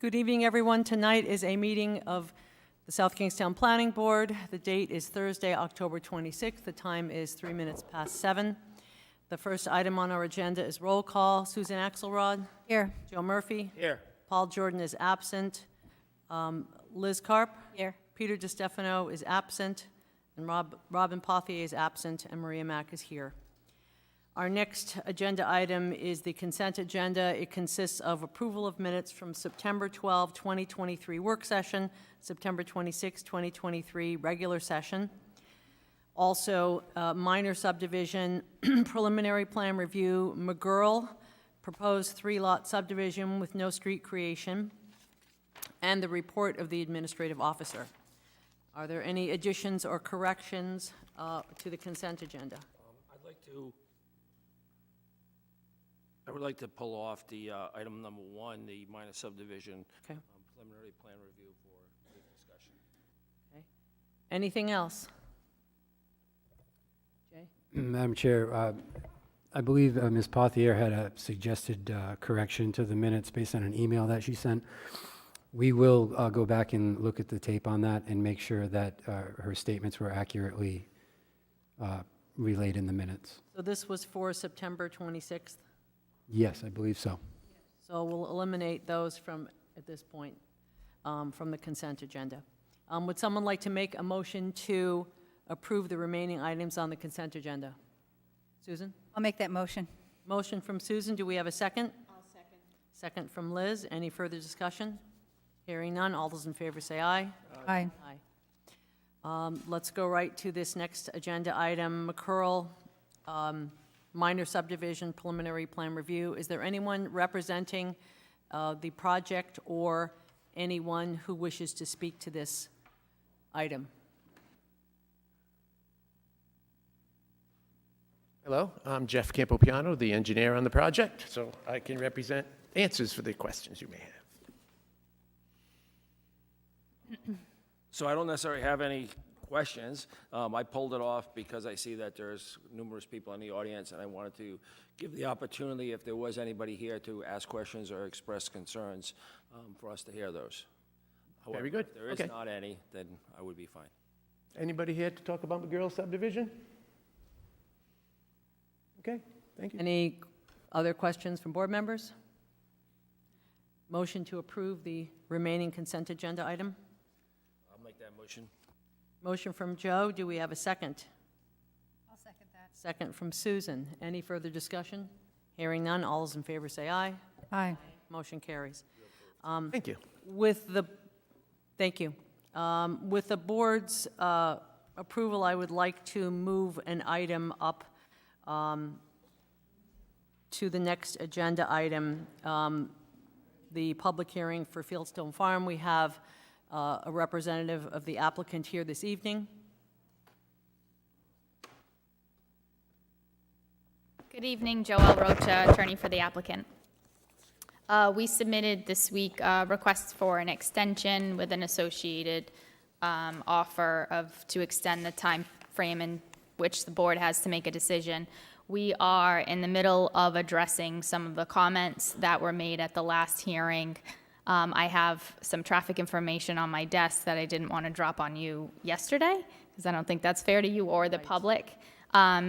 Good evening, everyone. Tonight is a meeting of the South Kingstown Planning Board. The date is Thursday, October 26th. The time is 3 minutes past 7. The first item on our agenda is roll call. Susan Axelrod. Here. Joe Murphy. Here. Paul Jordan is absent. Liz Karp. Here. Peter DiStefano is absent. And Robin Pothier is absent. And Maria Mack is here. Our next agenda item is the consent agenda. It consists of approval of minutes from September 12, 2023 work session, September 26, 2023 regular session. Also, minor subdivision, preliminary plan review, McGurl, proposed 3-lot subdivision with no street creation, and the report of the administrative officer. Are there any additions or corrections to the consent agenda? I would like to pull off the item number 1, the minor subdivision Okay. preliminary plan review for the discussion. Okay. Anything else? Jay? Madam Chair, I believe Ms. Pothier had a suggested correction to the minutes based on an email that she sent. We will go back and look at the tape on that and make sure that her statements were accurately relayed in the minutes. So this was for September 26th? Yes, I believe so. So we'll eliminate those from, at this point, from the consent agenda. Would someone like to make a motion to approve the remaining items on the consent agenda? Susan? I'll make that motion. Motion from Susan. Do we have a second? I'll second. Second from Liz. Any further discussion? Hearing none. All those in favor say aye. Aye. Aye. Let's go right to this next agenda item, McCurl, minor subdivision preliminary plan review. Is there anyone representing the project or anyone who wishes to speak to this item? Hello, I'm Jeff Campopiano, the engineer on the project, so I can represent answers for the questions you may have. So I don't necessarily have any questions. I pulled it off because I see that there's numerous people in the audience, and I wanted to give the opportunity, if there was anybody here, to ask questions or express concerns, for us to hear those. However, Very good. if there is Okay. not any, then I would be fine. Anybody here to talk about McGurl subdivision? Okay, thank you. Any other questions from board members? Motion to approve the remaining consent agenda item? I'll make that motion. Motion from Joe. Do we have a second? I'll second that. Second from Susan. Any further discussion? Hearing none. All those in favor say aye. Aye. Motion carries. Thank you. Thank you. With the board's approval, I would like to move an item up to the next agenda item, the public hearing for Fieldstone Farm. We have a representative of the applicant here this evening. Good evening, Joelle Rocha, attorney for the applicant. We submitted this week requests for an extension with an associated offer to extend the time frame in which the board has to make a decision. We are in the middle of addressing some of the comments that were made at the last hearing. I have some traffic information on my desk that I didn't want to drop on you yesterday, because I don't think that's fair to you or the public.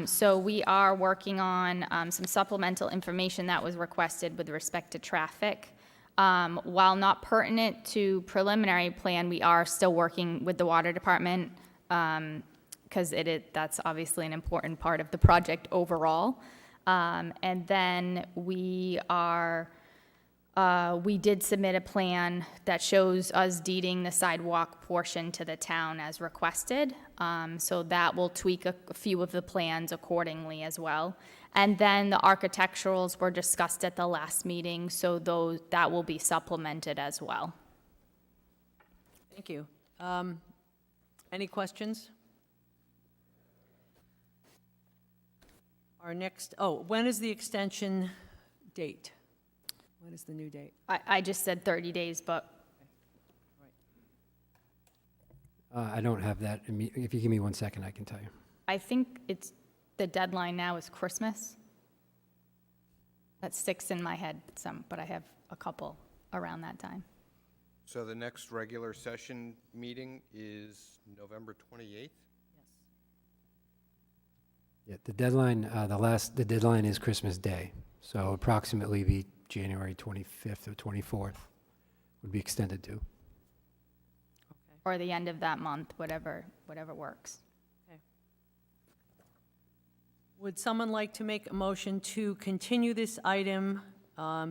So we are working on some supplemental information that was requested with respect to traffic. While not pertinent to preliminary plan, we are still working with the water department, because that's obviously an important part of the project overall. And then we did submit a plan that shows us deeding the sidewalk portion to the town as requested. So that will tweak a few of the plans accordingly as well. And then the architecturals were discussed at the last meeting, so that will be supplemented as well. Thank you. Any questions? Our next, when is the extension date? When is the new date? I just said 30 days, but I don't have that. If you give me 1 second, I can tell you. I think the deadline now is Christmas. That sticks in my head some, but I have a couple around that time. So the next regular session meeting is November 28th? Yeah, the deadline, the deadline is Christmas Day, so approximately be January 25th or 24th would be extended to. Or the end of that month, whatever works. Would someone like to make a motion to continue this item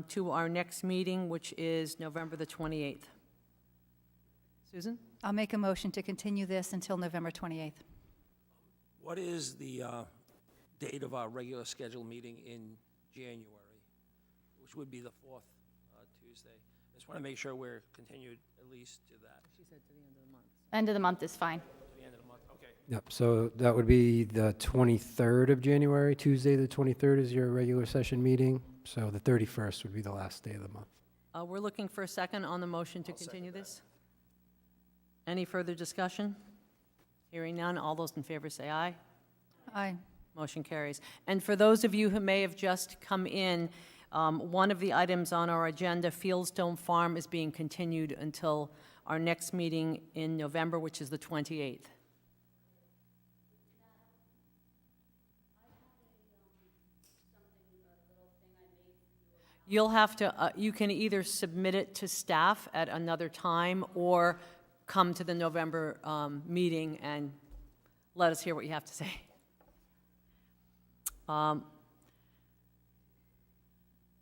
to our next meeting, which is November the 28th? Susan? I'll make a motion to continue this until November 28th. What is the date of our regular scheduled meeting in January, which would be the fourth Tuesday? I just want to make sure we're continued at least to that. She said to the end of the month. End of the month is fine. To the end of the month, okay. Yep, so that would be the 23rd of January. Tuesday, the 23rd is your regular session meeting, so the 31st would be the last day of the month. We're looking for a second on the motion to continue this. Any further discussion? Hearing none, all those in favor say aye. Aye. Motion carries. And for those of you who may have just come in, one of the items on our agenda, Fieldstone Farm, is being continued until our next meeting in November, which is the 28th. You'll have to, you can either submit it to staff at another time or come to the November meeting and let us hear what you have to say.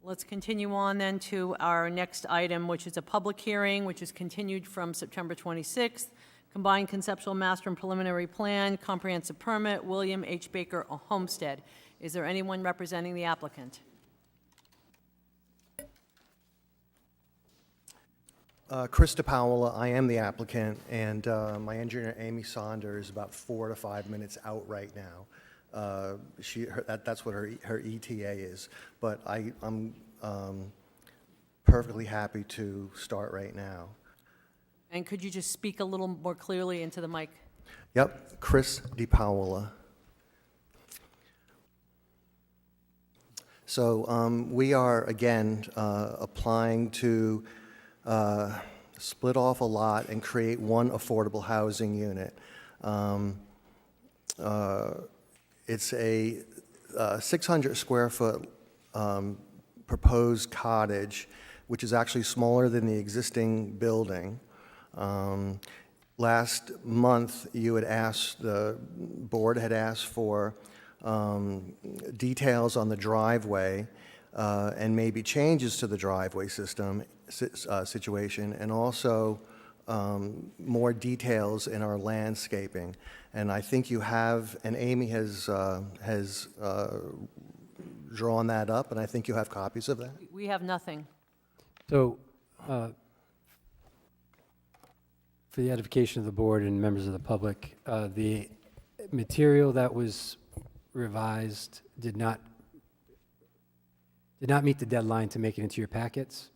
Let's continue on then to our next item, which is a public hearing, which is continued from September 26th. Combined Conceptual Master and Preliminary Plan, Comprehensive Permit, William H. Baker Homestead. Is there anyone representing the applicant? Chris DePaola, I am the applicant, and my engineer, Amy Sonder, is about 4 to 5 minutes out right now. That's what her ETA is, but I'm perfectly happy to start right now. And could you just speak a little more clearly into the mic? Yep, Chris DePaola. So we are, again, applying to split off a lot and create one affordable housing unit. It's a 600 square foot proposed cottage, which is actually smaller than the existing building. Last month, the board had asked for details on the driveway and maybe changes to the driveway situation, and also more details in our landscaping. And I think you have, and Amy has drawn that up, and I think you have copies of that. We have nothing. So, for the edification of the board and members of the public, the material that was revised did not meet the deadline to make it into your packets.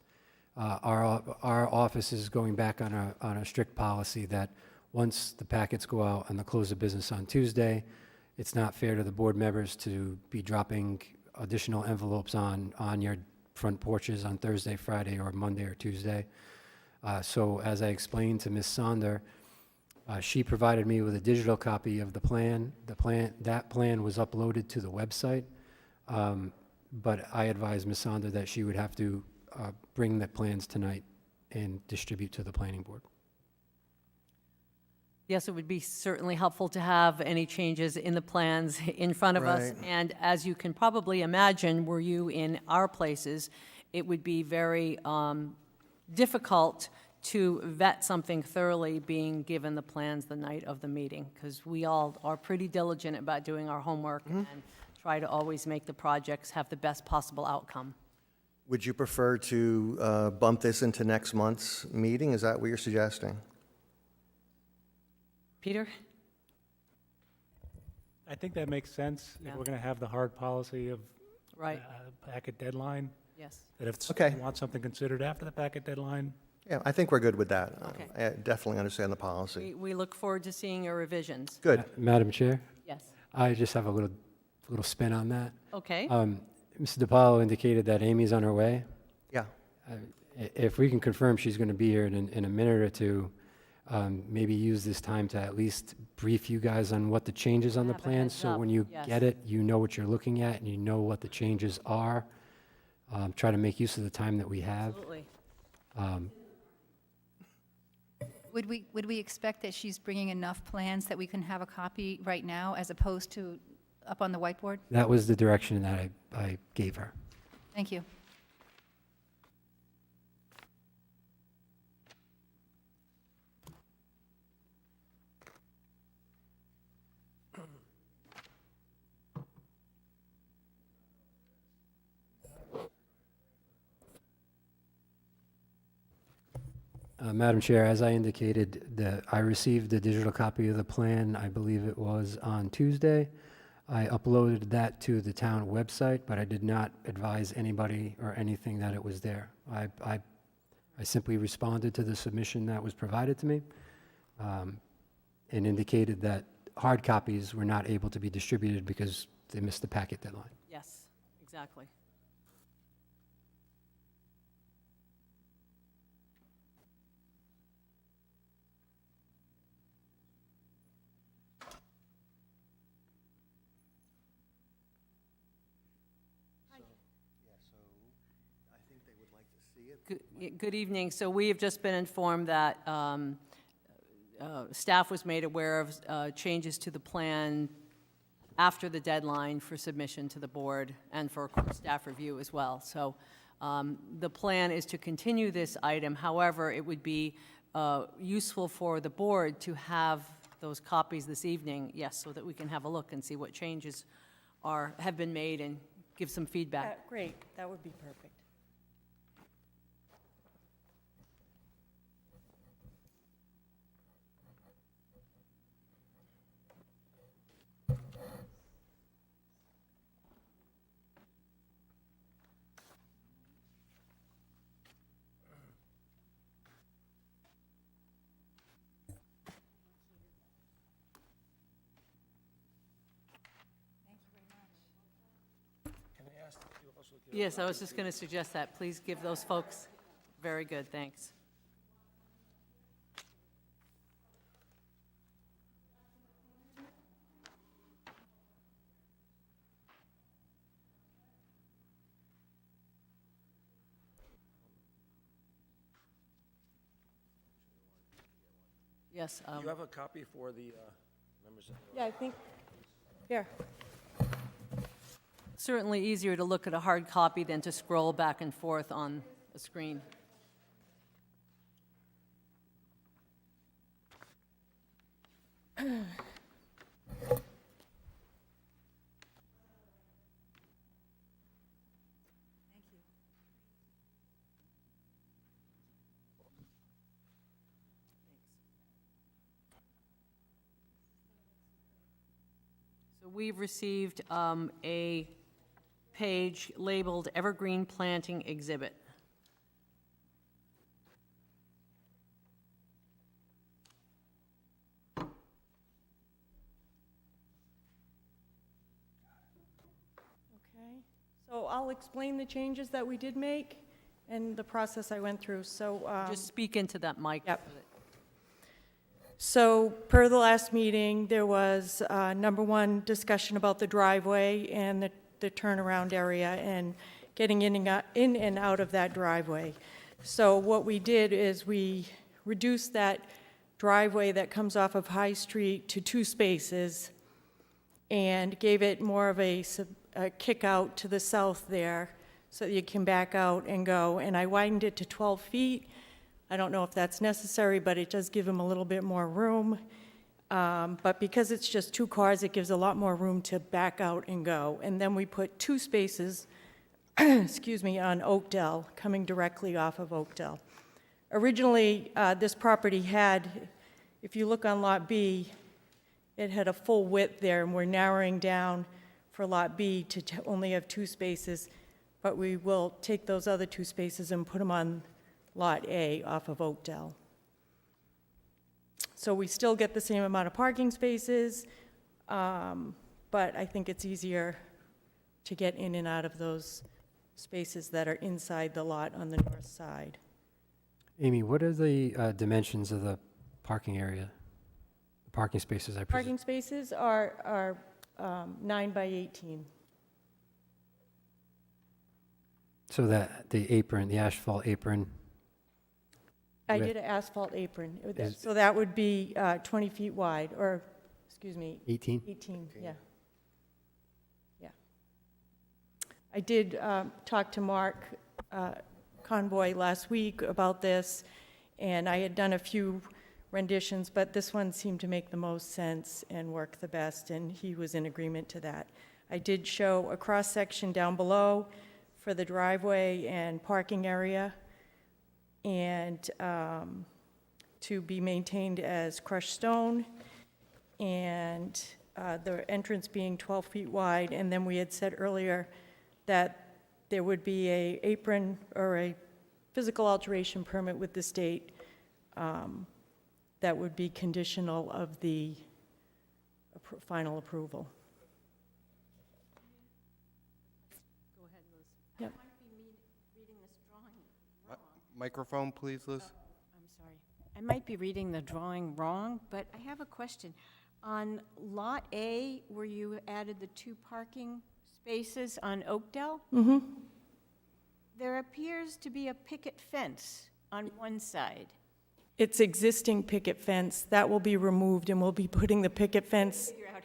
Our office is going back on a strict policy that once the packets go out and the close of business on Tuesday, it's not fair to the board members to be dropping additional envelopes on your front porches on Thursday, Friday, or Monday or Tuesday. So as I explained to Ms. Sonder, she provided me with a digital copy of the plan. That plan was uploaded to the website, but I advised Ms. Sonder that she would have to bring the plans tonight and distribute to the planning board. Yes, it would be certainly helpful to have any changes in the plans in front of us. Right. And as you can probably imagine, were you in our places, it would be very difficult to vet something thoroughly being given the plans the night of the meeting, because we all are pretty diligent about doing our homework and try to always make the projects have the best possible outcome. Would you prefer to bump this into next month's meeting? Is that what you're suggesting? Peter? I think that makes sense. Yeah. If we're going to have the hard policy of Right, packet deadline, yes. that if Okay. you want something considered after the packet deadline, Yeah, I think we're good with that. Okay. I definitely understand the policy. We look forward to seeing your revisions. Good. Madam Chair, Yes. I just have a little spin on that. Okay. Mr. DePaulo indicated that Amy's on her way, Yeah. If we can confirm she's going to be here in a minute or two, maybe use this time to at least brief you guys on what the changes on the Have a plan, heads so up, when you yes. get it, you know what you're looking at and you know what the changes are. Try to make use of the time that we have. Absolutely. Would we expect that she's bringing enough plans that we can have a copy right now as opposed to up on the whiteboard? That was the direction that I gave her. Thank you. Madam Chair, as I indicated, I received a digital copy of the plan, I believe it was on Tuesday. I uploaded that to the town website, but I did not advise anybody or anything that it was there. I simply responded to the submission that was provided to me, and indicated that hard copies were not able to be distributed because they missed the packet deadline. Yes, exactly. Good evening. So we have just been informed that staff was made aware of changes to the plan after the deadline for submission to the board and for staff review as well. So the plan is to continue this item. However, it would be useful for the board to have those copies this evening, yes, so that we can have a look and see what changes have been made and give some feedback. Great, that would be perfect. Yes, I was just going to suggest that. Please give those folks, very good, thanks. Yes, Do you have a copy for the members of the... Yeah, I think, here. certainly easier to look at a hard copy than to scroll back and forth on a screen. So we've received a page labeled Evergreen Planting Exhibit. Okay, so I'll explain the changes that we did make and the process I went through. So, Just speak into that mic. Yep. So per the last meeting, there was, number one, discussion about the driveway and the turnaround area and getting in and out of that driveway. So what we did is we reduced that driveway that comes off of High Street to 2 spaces and gave it more of a kick out to the south there so that you can back out and go. And I widened it to 12 feet. I don't know if that's necessary, but it does give them a little bit more room. But because it's just 2 cars, it gives a lot more room to back out and go. And then we put 2 spaces, excuse me, on Oakdale, coming directly off of Oakdale. Originally, this property had, if you look on Lot B, it had a full width there, and we're narrowing down for Lot B to only have 2 spaces, but we will take those other 2 spaces and put them on Lot A off of Oakdale. So we still get the same amount of parking spaces, but I think it's easier to get in and out of those spaces that are inside the lot on the north side. Amy, what are the dimensions of the parking area? The parking spaces, I presume? Parking spaces are 9 by 18. So that the apron, the asphalt apron, I With- did an asphalt apron, Is- so that would be 20 feet wide, or, excuse me, 18? 18, yeah. Yeah. I did talk to Mark Convoy last week about this, and I had done a few renditions, but this one seemed to make the most sense and work the best, and he was in agreement to that. I did show a cross-section down below for the driveway and parking area, and to be maintained as crushed stone, and the entrance being 12 feet wide. And then we had said earlier that there would be a apron or a physical alteration permit with the state that would be conditional of the final approval. Go ahead, Liz. Yep. Microphone, please, Liz. I'm sorry. I might be reading the drawing wrong, but I have a question. On Lot A, where you added the 2 parking spaces on Oakdale, there appears to be a picket fence on one side. It's existing picket fence. That will be removed, and we'll be putting the picket fence. Figure out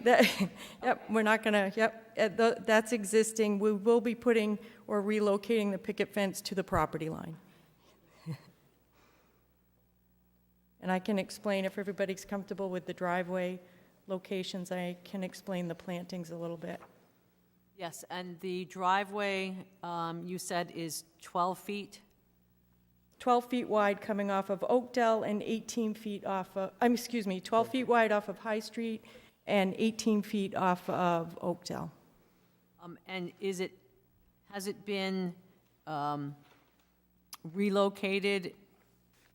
how. Yep, we're not gonna, that's existing. We will be putting or relocating the picket fence to the property line. And I can explain, if everybody's comfortable with the driveway locations, I can explain the plantings a little bit. Yes, and the driveway, you said, is 12 feet? 12 feet wide coming off of Oakdale and 18 feet off of, 12 feet wide off of High Street and 18 feet off of Oakdale. And has it been relocated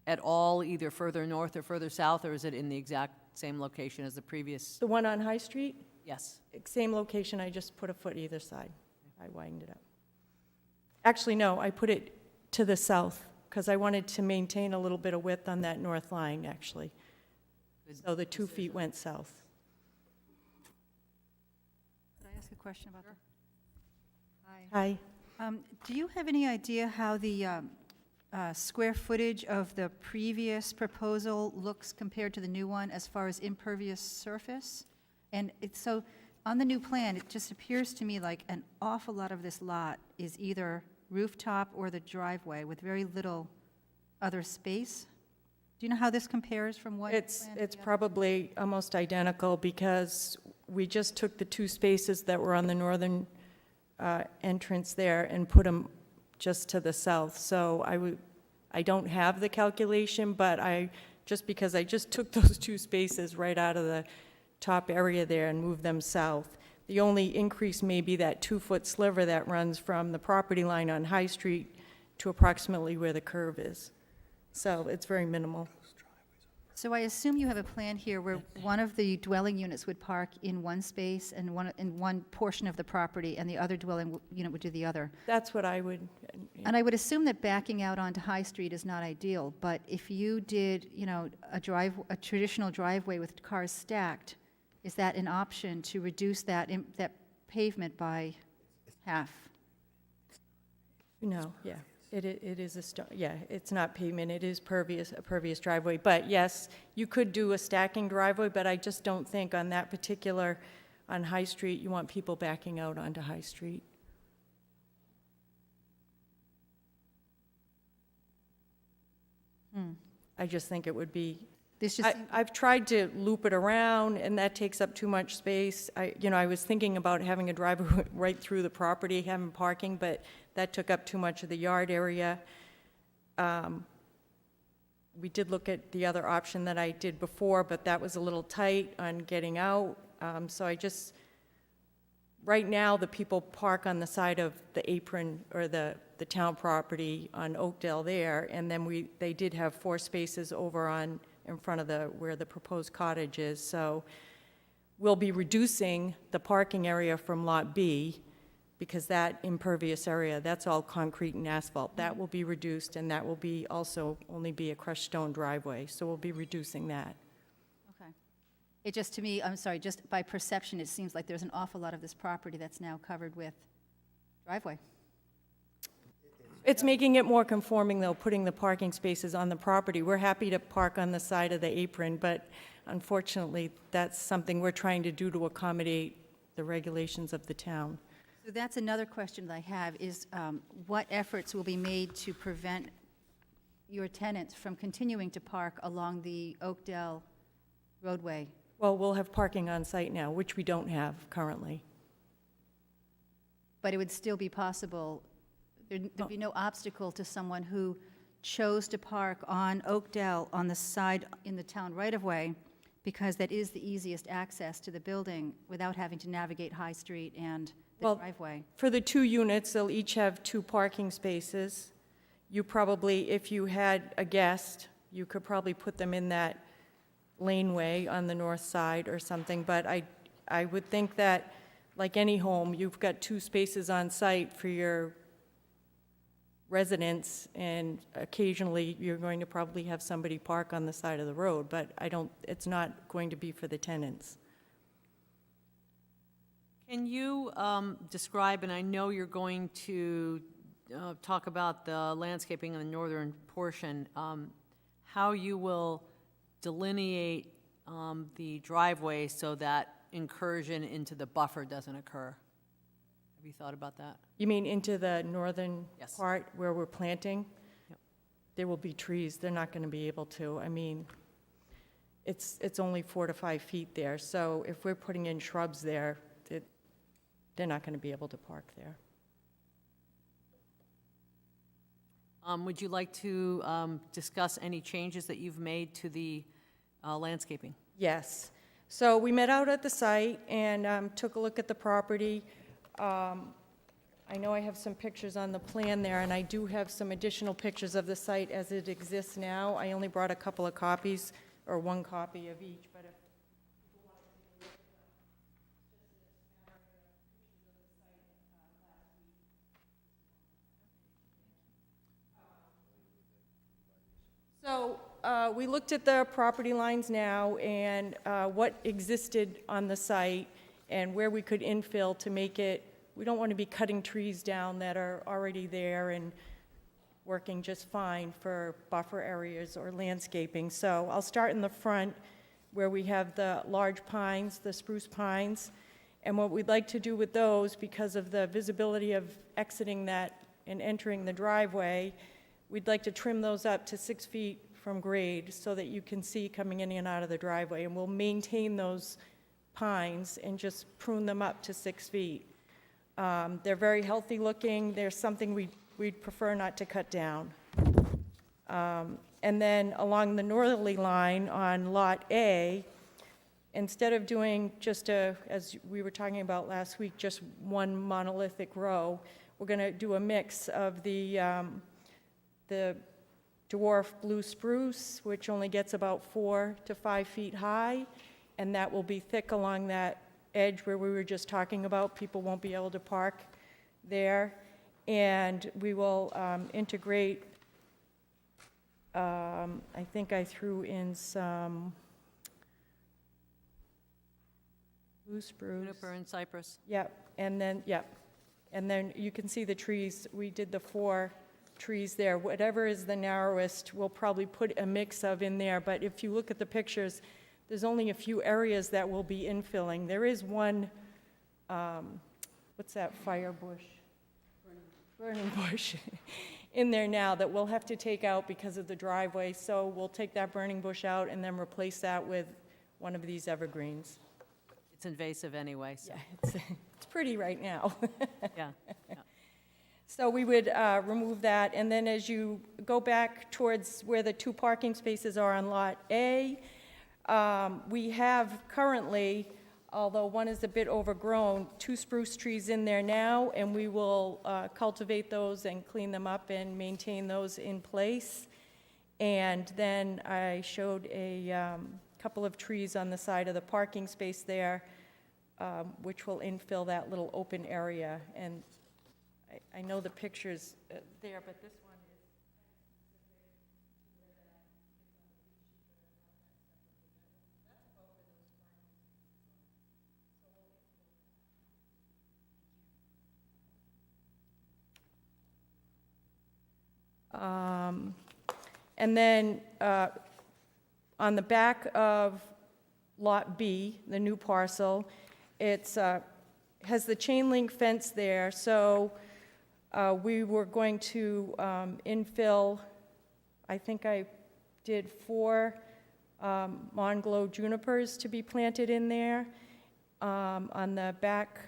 at all, either further north or further south, or is it in the exact same location as the previous? The one on High Street, Yes. same location, I just put a foot either side. I widened it up. Actually, no, I put it to the south, because I wanted to maintain a little bit of width on that north line, actually. So the 2 feet went south. Could I ask a question about that? Hi. Do you have any idea how the square footage of the previous proposal looks compared to the new one as far as impervious surface? And so, on the new plan, it just appears to me like an awful lot of this lot is either rooftop or the driveway with very little other space. Do you know how this compares from one plan to the It's other? probably almost identical, because we just took the 2 spaces that were on the northern entrance there and put them just to the south. So I don't have the calculation, but just because I just took those 2 spaces right out of the top area there and moved them south. The only increase may be that 2-foot sliver that runs from the property line on High Street to approximately where the curve is. So it's very minimal. So I assume you have a plan here where one of the dwelling units would park in one space and in one portion of the property, and the other dwelling unit would do the other. That's what I would, And I would assume that backing out onto High Street is not ideal, but if you did, a traditional driveway with cars stacked, is that an option to reduce that pavement by half? no, yeah. It is it's not pavement, it is a pervious driveway. But yes, you could do a stacking driveway, but I just don't think on that particular, on High Street, you want people backing out onto High Street. I just think it would be, This just, I've tried to loop it around, and that takes up too much space. I was thinking about having a driveway right through the property, having parking, but that took up too much of the yard area. We did look at the other option that I did before, but that was a little tight on getting out. So right now, the people park on the side of the apron or the town property on Oakdale there, and then they did have 4 spaces over in front of where the proposed cottage is. So we'll be reducing the parking area from Lot B because that impervious area, that's all concrete and asphalt. That will be reduced, and that will be also only be a crushed stone driveway, so we'll be reducing that. Okay. It just, to me, I'm sorry, just by perception, it seems like there's an awful lot of this property that's now covered with driveway. It's making it more conforming, though, putting the parking spaces on the property. We're happy to park on the side of the apron, but unfortunately, that's something we're trying to do to accommodate the regulations of the town. So that's another question that I have, is what efforts will be made to prevent your tenants from continuing to park along the Oakdale roadway? Well, we'll have parking on site now, which we don't have currently. But it would still be possible, there'd be no obstacle to someone who chose to park on Oakdale on the side in the town right-of-way, because that is the easiest access to the building without having to navigate High Street and the Well, driveway. For the 2 units, they'll each have 2 parking spaces. You probably, if you had a guest, you could probably put them in that laneway on the north side or something, but I would think that, like any home, you've got 2 spaces on site for your residents, and occasionally you're going to probably have somebody park on the side of the road, but it's not going to be for the tenants. Can you describe, and I know you're going to talk about the landscaping in the northern portion, how you will delineate the driveway so that incursion into the buffer doesn't occur? Have you thought about that? You mean into the northern Yes. part where we're planting? Yep. There will be trees, they're not going to be able to. I mean, it's only 4 to 5 feet there, so if we're putting in shrubs there, they're not going to be able to park there. Would you like to discuss any changes that you've made to the landscaping? Yes. So we met out at the site and took a look at the property. I know I have some pictures on the plan there, and I do have some additional pictures of the site as it exists now. I only brought a couple of copies, or 1 copy of each, but if people want to take a look at them, just an pictures of the site last week. So we looked at the property lines now and what existed on the site and where we could infill to make it, we don't want to be cutting trees down that are already there and working just fine for buffer areas or landscaping. So I'll start in the front where we have the large pines, the spruce pines. And what we'd like to do with those, because of the visibility of exiting that and entering the driveway, we'd like to trim those up to 6 feet from grade so that you can see coming in and out of the driveway. And we'll maintain those pines and just prune them up to 6 feet. They're very healthy looking. They're something we'd prefer not to cut down. And then along the northerly line on Lot A, instead of doing just as we were talking about last week, just one monolithic row, we're going to do a mix of the dwarf blue spruce, which only gets about 4 to 5 feet high, and that will be thick along that edge where we were just talking about. People won't be able to park there. And we will integrate, I think I threw in some blue spruce. Juniper and cypress? Yep, and then you can see the trees. We did the 4 trees there. Whatever is the narrowest, we'll probably put a mix of in there. But if you look at the pictures, there's only a few areas that will be infilling. There is one, what's that fire bush? Burning bush in there now that we'll have to take out because of the driveway. So we'll take that burning bush out and then replace that with one of these evergreens. It's invasive anyway, so, Yeah, it's pretty right now. yeah. So we would remove that, and then as you go back towards where the 2 parking spaces are on Lot A, we have currently, although one is a bit overgrown, 2 spruce trees in there now, and we will cultivate those and clean them up and maintain those in place. And then I showed a couple of trees on the side of the parking space there which will infill that little open area. And I know the picture's there, but this one is. And then on the back of Lot B, the new parcel, it's has the chain link fence there. So we were going to infill, I think I did 4 Montglow junipers to be planted in there on the back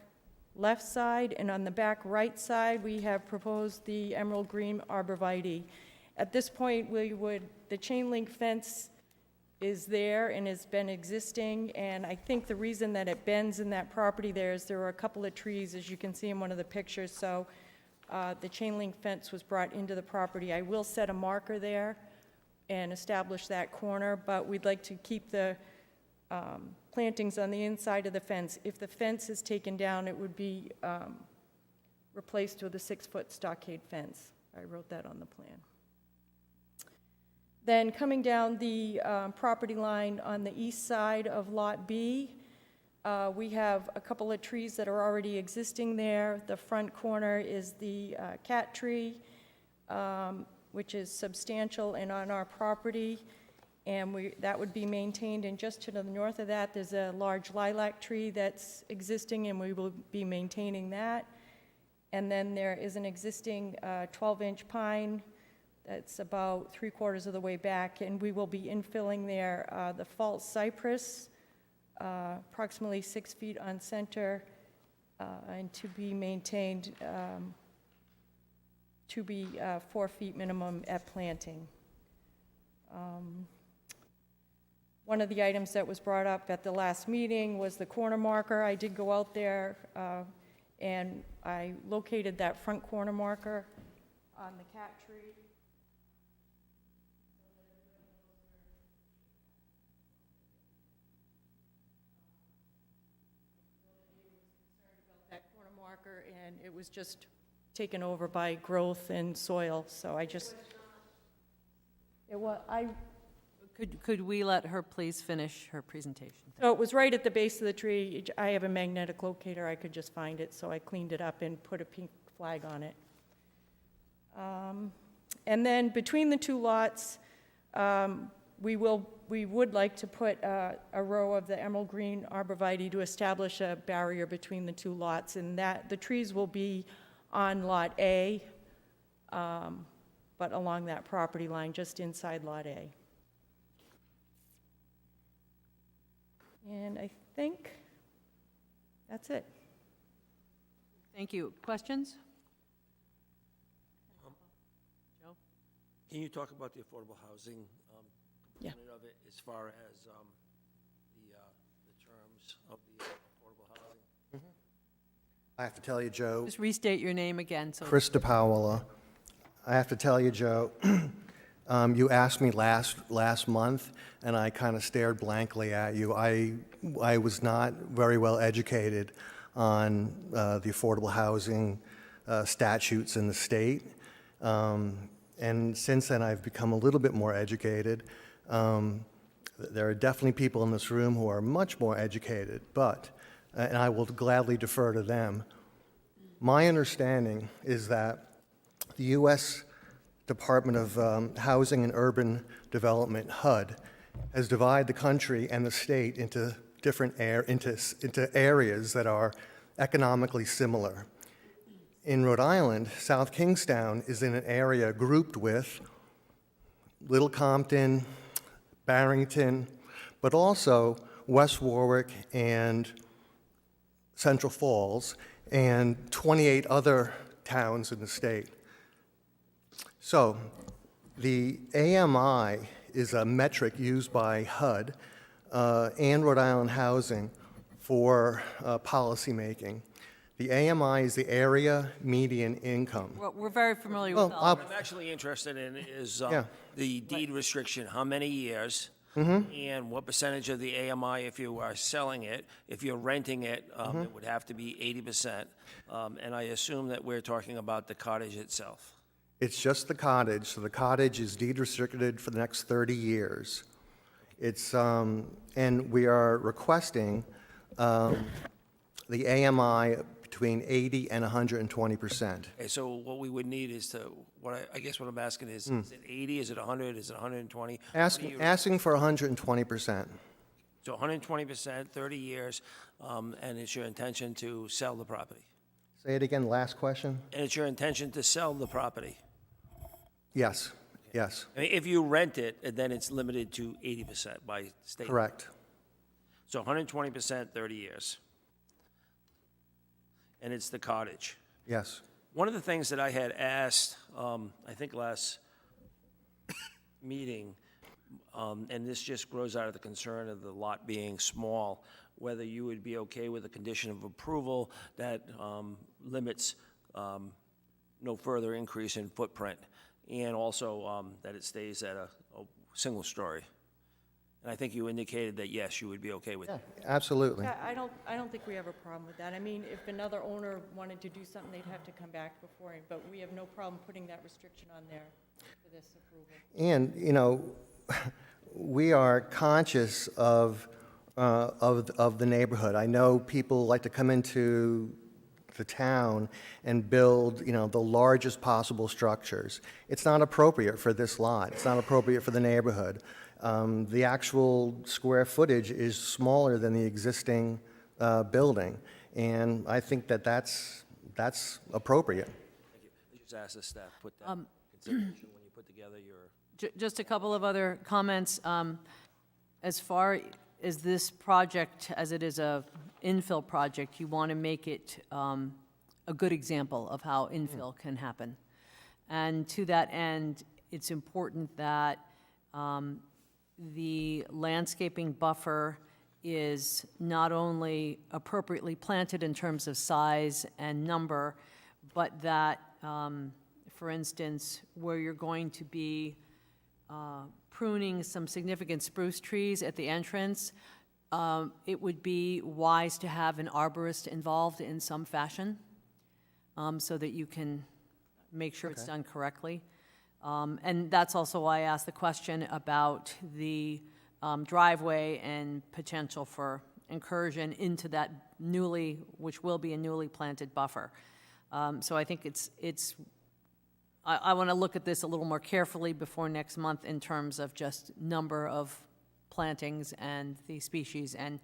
left side, and on the back right side, we have proposed the emerald green arborvitae. At this point, the chain link fence is there and has been existing, and I think the reason that it bends in that property there is there were a couple of trees, as you can see in one of the pictures, so the chain link fence was brought into the property. I will set a marker there and establish that corner, but we'd like to keep the plantings on the inside of the fence. If the fence is taken down, it would be replaced with a 6-foot stockade fence. I wrote that on the plan. Then coming down the property line on the east side of Lot B, we have a couple of trees that are already existing there. The front corner is the cat tree, which is substantial and on our property, and that would be maintained. And just to the north of that, there's a large lilac tree that's existing, and we will be maintaining that. And then there is an existing 12-inch pine that's about 3/4 of the way back, and we will be infilling there the false cypress, approximately 6 feet on center, and to be maintained to be 4 feet minimum at planting. One of the items that was brought up at the last meeting was the corner marker. I did go out there and I located that front corner marker on the cat tree. That corner marker, and it was just taken over by growth and soil, so I just, Could we let her please finish her presentation? so it was right at the base of the tree. I have a magnetic locator, I could just find it, so I cleaned it up and put a pink flag on it. And then between the 2 lots, we would like to put a row of the emerald green arborvitae to establish a barrier between the 2 lots, and that the trees will be on Lot A, but along that property line, just inside Lot A. And I think that's it. Thank you. Questions? Joe? Can you talk about the affordable housing Yeah. component of it as far as the terms of the affordable housing? I have to tell you, Joe, Just restate your name again, so. Chris DePaola, I have to tell you, Joe, you asked me last month, and I kind of stared blankly at you. I was not very well educated on the affordable housing statutes in the state. And since then, I've become a little bit more educated. There are definitely people in this room who are much more educated, and I will gladly defer to them. My understanding is that the U.S. Department of Housing and Urban Development, HUD, has divided the country and the state into different into areas that are economically similar. In Rhode Island, South Kingstown is in an area grouped with Little Compton, Barrington, but also West Warwick and Central Falls, and 28 other towns in the state. So the AMI is a metric used by HUD and Rhode Island Housing for policymaking. The AMI is the area median income. We're very familiar with all What I'm actually interested in is Yeah. the deed restriction, how many years, And what percentage of the AMI, if you are selling it, if you're renting it, it would have to be 80%. And I assume that we're talking about the cottage itself. It's just the cottage, so the cottage is deed restricted for the next 30 years. It's, and we are requesting the AMI between 80 and 120%. Okay, so what we would need is to, I guess what I'm asking is it 80, is it 100, is it 120? Asking for 120%. So 120%, 30 years, and it's your intention to sell the property? Say it again, last question? And it's your intention to sell the property? Yes, yes, I mean, if you rent it, then it's limited to 80% by state. correct. So 120%, 30 years. And it's the cottage. Yes. One of the things that I had asked, I think last meeting, and this just grows out of the concern of the lot being small, whether you would be okay with a condition of approval that limits no further increase in footprint, and also that it stays at a single story. And I think you indicated that, yes, you would be okay with Yeah, it. absolutely. Yeah, I don't think we have a problem with that. I mean, if another owner wanted to do something, they'd have to come back before it, but we have no problem putting that restriction on there for this approval. And, you know, we are conscious of the neighborhood. I know people like to come into the town and build, you know, the largest possible structures. It's not appropriate for this lot. It's not appropriate for the neighborhood. The actual square footage is smaller than the existing building, and I think that that's appropriate. Thank you. I just asked the staff, put that in consideration when you put together your... Just a couple of other comments. As far as this project, as it is a infill project, you want to make it a good example of how infill can happen. And to that end, it's important that the landscaping buffer is not only appropriately planted in terms of size and number, but that, for instance, where you're going to be pruning some significant spruce trees at the entrance, it would be wise to have an arborist involved in some fashion so that you can make sure it's done correctly. And that's also why I asked the question about the driveway and potential for incursion into that which will be a newly planted buffer. So I think I want to look at this a little more carefully before next month in terms of just number of plantings and the species, and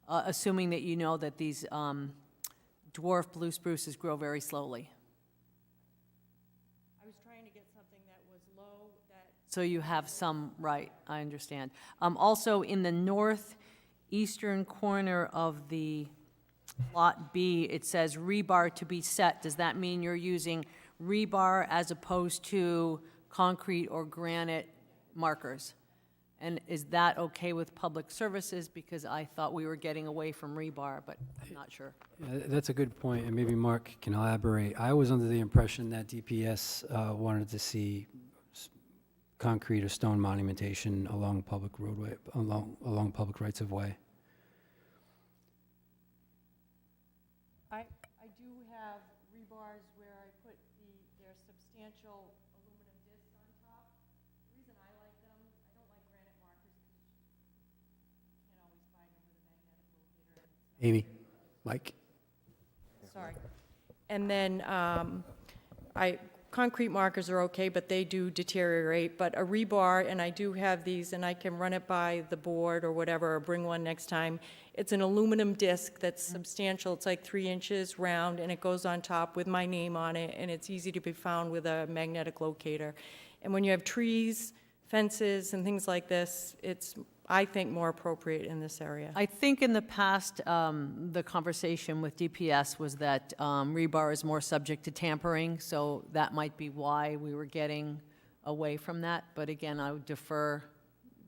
assuming that you know that these dwarf blue spruces grow very slowly. I was trying to get something that was low, that... So you have some, right, I understand. Also, in the northeastern corner of the Lot B, it says rebar to be set. Does that mean you're using rebar as opposed to concrete or granite markers? And is that okay with public services? Because I thought we were getting away from rebar, but I'm not sure. That's a good point, and maybe Mark can elaborate. I was under the impression that DPS wanted to see concrete or stone monumentation along public roadway, along public rights of way. I do have rebars where I put their substantial aluminum discs on top. The reason I like them, I don't like granite markers because you can't always find them with a magnetic locator. Amy, Mike? Sorry. And then concrete markers are okay, but they do deteriorate. But a rebar, and I do have these, and I can run it by the board or whatever, or bring one next time. It's an aluminum disc that's substantial. It's like 3 inches round, and it goes on top with my name on it, and it's easy to be found with a magnetic locator. And when you have trees, fences, and things like this, it's, I think, more appropriate in this area. I think in the past, the conversation with DPS was that rebar is more subject to tampering, so that might be why we were getting away from that. But again, I would defer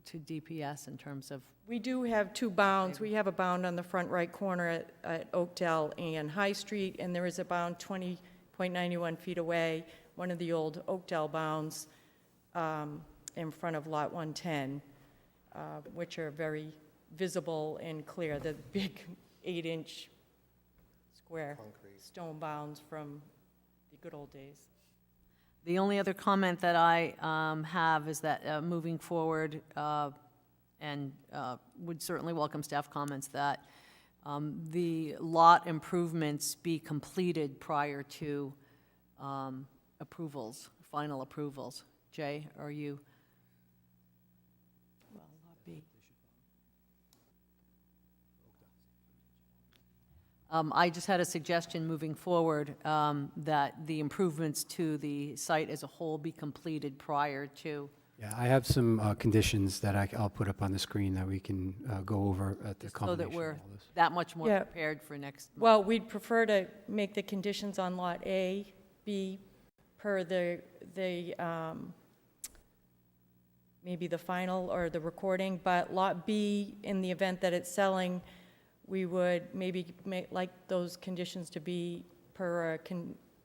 to DPS in terms of... We do have 2 bounds. We have a bound on the front right corner at Oakdale and High Street, and there is a bound 20.91 feet away, one of the old Oakdale bounds in front of Lot 110. which are very visible and clear, the big 8-inch square stone bounds from the good old days. The only other comment that I have is that moving forward, and would certainly welcome staff comments, that the lot improvements be completed prior to approvals, final approvals. Jay, are you? Well, Lot B. I just had a suggestion moving forward that the improvements to the site as a whole be completed prior to. Yeah, I have some conditions that I'll put up on the screen that we can go over at the So culmination that of we're all this. that much more Yeah. prepared for next month. Well, we'd prefer to make the conditions on Lot A be per maybe the final or the recording, but Lot B, in the event that it's selling, we would maybe like those conditions to be per a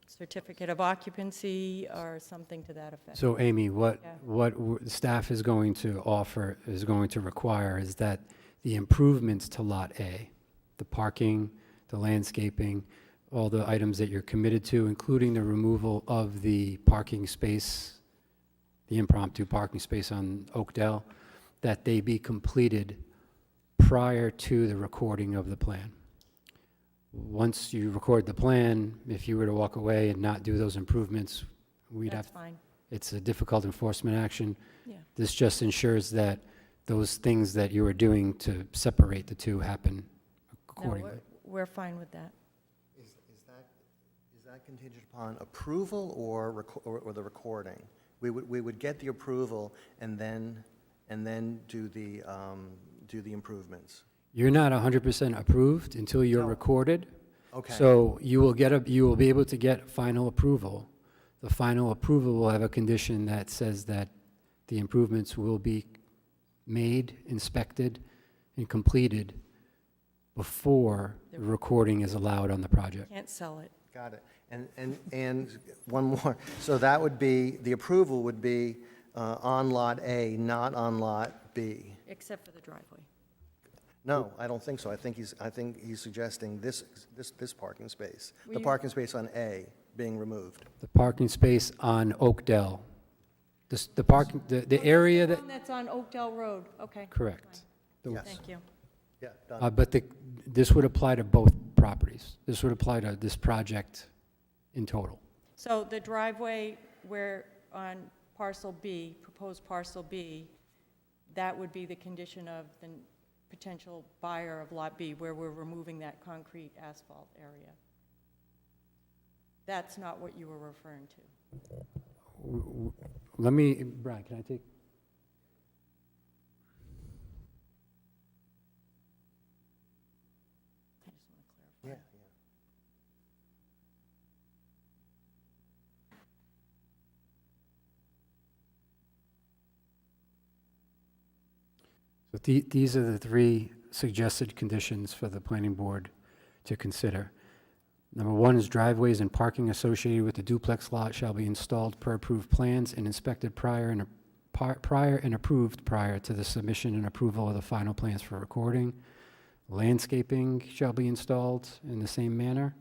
certificate of occupancy or something to that effect. So Amy, what Yeah. staff is going to offer, is going to require is that the improvements to Lot A, the parking, the landscaping, all the items that you're committed to, including the removal of the parking space, the impromptu parking space on Oakdale, that they be completed prior to the recording of the plan. Once you record the plan, if you were to walk away and not do those improvements, we'd That's have, fine, it's a difficult enforcement action. yeah. This just ensures that those things that you are doing to separate the two happen No, accordingly. we're fine with that. Is that contingent upon approval or the recording? We would get the approval and then do the improvements. You're not 100% approved until you're No. recorded. Okay. So you will be able to get final approval. The final approval will have a condition that says that the improvements will be made, inspected, and completed before the recording is allowed on the project. Can't sell it. Got it. And one more. So that would be, the approval would be on Lot A, not on Lot B. Except for the driveway. No, I don't think so. I think he's suggesting this parking space, Will the you- parking space on A being removed. The parking space on Oakdale, the area that, One that's on Oakdale Road, okay. correct. The- Yes. Thank you. Yeah, done. But this would apply to both properties. This would apply to this project in total. So the driveway where on parcel B, proposed parcel B, that would be the condition of the potential buyer of Lot B, where we're removing that concrete asphalt area. That's not what you were referring to. Let me, Brian, can I take? I just want to clarify. Yeah, yeah. So these are the three suggested conditions for the planning board to consider. Number one is driveways and parking associated with the duplex lot shall be installed per approved plans and inspected prior and approved prior to the submission and approval of the final plans for recording. Landscaping shall be installed in the same manner.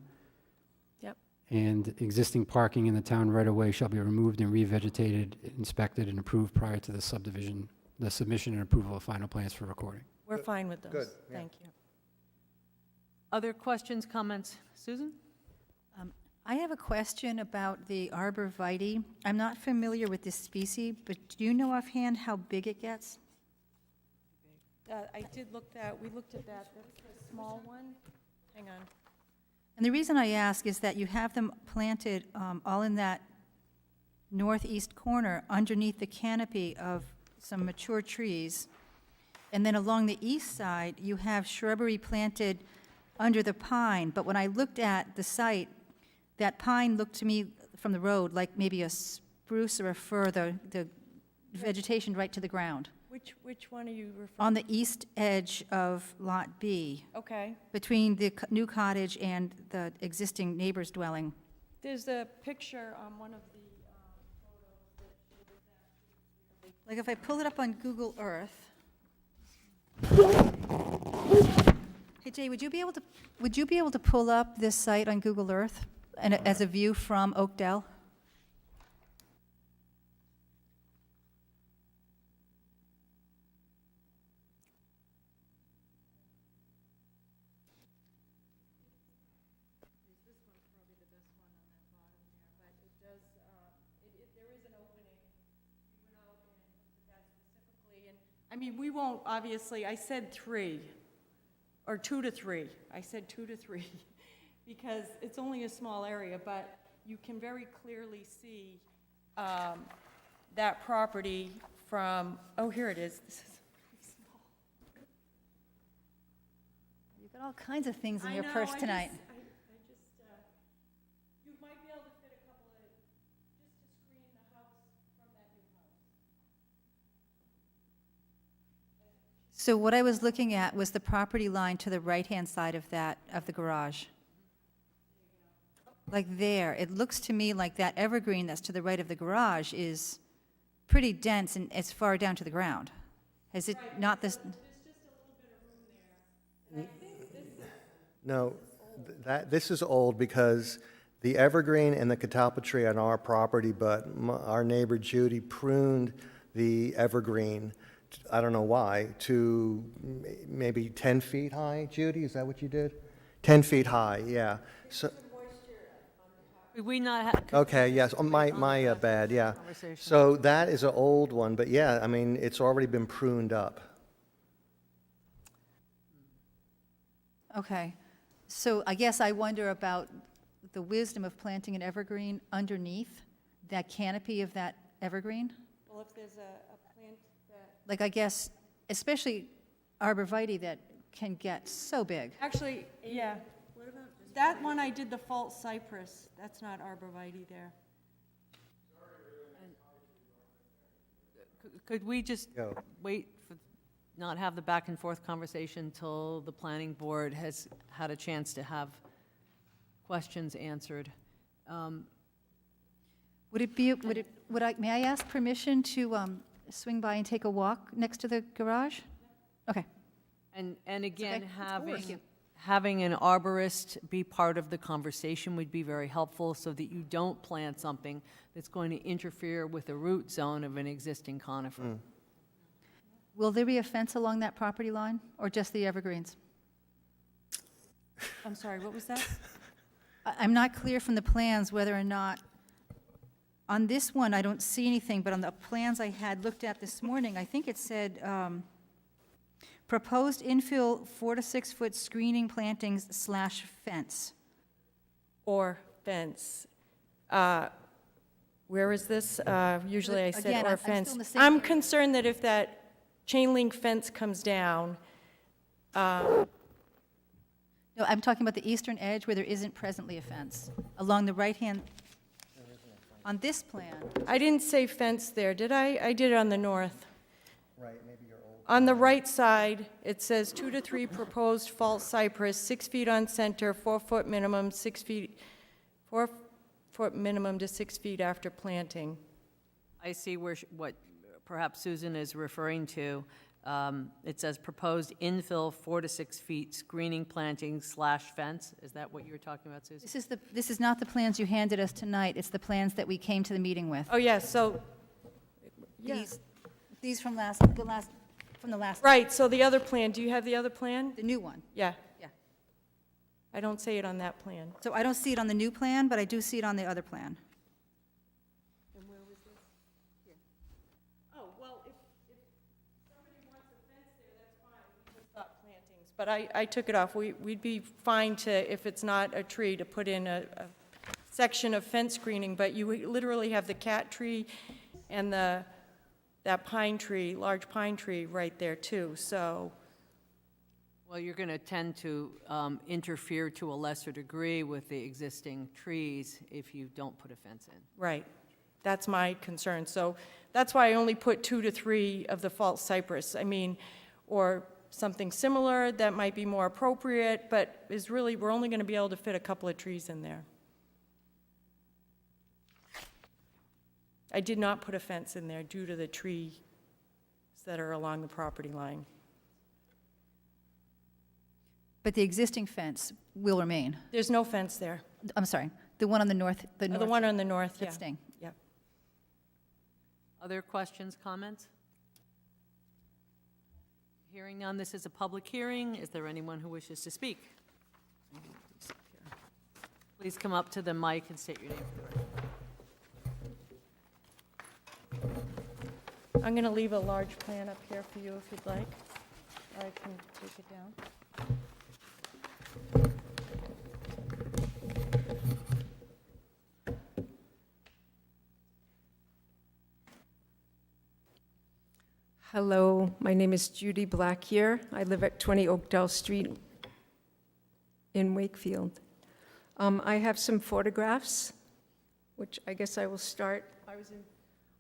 Yep. And existing parking in the town right-of-way shall be removed and revegetated, inspected, and approved prior to the subdivision, the submission and approval of final plans for recording. We're fine with those. Good, yeah. Thank you. Other questions, comments? Susan? I have a question about the arborvitae. I'm not familiar with this species, but do you know offhand how big it gets? I did look that, we looked at that, that's the small one. Hang on. And the reason I ask is that you have them planted all in that northeast corner underneath the canopy of some mature trees. And then along the east side, you have shrubbery planted under the pine. But when I looked at the site, that pine looked to me from the road like maybe a spruce or a fir, the vegetation right to the ground. Which one are you referring? On the east edge of Lot B, Okay. between the new cottage and the existing neighbor's dwelling. There's a picture on one of the Like if I pull it up on Google Earth, Hey Jay, would you be able to pull up this site on Google Earth and as a view from Oakdale? I mean, we won't, obviously, I said 3, or 2 to 3. I said 2 to 3, because it's only a small area, but you can very clearly see that property from, oh, here it is. This is pretty small. You've got all kinds of things in I your know, purse I tonight. just, you might be able to fit a couple of, just to screen the house from that new house. So what I was looking at was the property line to the right-hand side of that, of the garage. Like there, it looks to me like that evergreen that's to the right of the garage is pretty dense and it's far down to the ground. Is it not this? No, this is old because the evergreen and the catalpa tree on our property, but our neighbor Judy pruned the evergreen, I don't know why, to maybe 10 feet high. Judy, is that what you did? 10 feet high, yeah. So, Could we not have? okay, yes, oh, my bad, yeah. Conversation. So that is an old one, but yeah, I mean, it's already been pruned up. Okay. So I guess I wonder about the wisdom of planting an evergreen underneath that canopy of that evergreen. Well, if there's a plant that, Like, I guess, especially arborvitae that can get so big. actually, yeah. That one I did the false cypress, that's not arborvitae there. Could we just Go. wait for, not have the back and forth conversation until the planning board has had a chance to have questions answered? Would it be, may I ask permission to swing by and take a walk next to the garage? Okay. And again, okay. Thank you. having an arborist be part of the conversation would be very helpful so that you don't plant something that's going to interfere with the root zone of an existing conifer. Will there be a fence along that property line, or just the evergreens? I'm sorry, what was that? I'm not clear from the plans whether or not, on this one, I don't see anything, but on the plans I had looked at this morning, I think it said, proposed infill 4 to 6 foot screening plantings / fence. Or fence. Where is this? Usually I said Again, or I'm still fence. in the same I'm area. concerned that if that chain link fence comes down, No, I'm talking about the eastern edge where there isn't presently a fence. Along the right-hand, on this plan, I didn't say fence there, did I? I did it on the north. Right, maybe you're old. On the right side, it says 2 to 3 proposed false cypress, 6 feet on center, 4 foot minimum, 6 feet, 4 foot minimum to 6 feet after planting. I see where, what perhaps Susan is referring to. It says proposed infill 4 to 6 feet screening plantings / fence. Is that what you were talking about, Susan? this is not the plans you handed us tonight, it's the plans that we came to the meeting with. Oh, yes, so, yeah. These from the last, Right, so the other plan, do you have the other plan? the new one. Yeah. Yeah. I don't say it on that plan. So I don't see it on the new plan, but I do see it on the other plan. And where was this? Here. Oh, well, if somebody wants a fence there, that's fine, we just thought plantings. But I took it off. We'd be fine to, if it's not a tree, to put in a section of fence screening, but you literally have the cat tree and that pine tree, large pine tree right there too, so. Well, you're going to tend to interfere to a lesser degree with the existing trees if you don't put a fence in. Right. That's my concern. So that's why I only put 2 to 3 of the false cypress. I mean, or something similar that might be more appropriate, but is really, we're only going to be able to fit a couple of trees in there. I did not put a fence in there due to the trees that are along the property line. But the existing fence will remain. There's no fence there. I'm sorry, the one on the north, the north. The one on the north, yeah. That's staying. Yep. Other questions, comments? Hearing none, this is a public hearing. Is there anyone who wishes to speak? Please come up to the mic and state your name for the record. I'm going to leave a large plan up here for you if you'd like. Or I can take it down. Hello, my name is Judy Blackier. I live at 20 Oakdale Street in Wakefield. I have some photographs, which I guess I will start.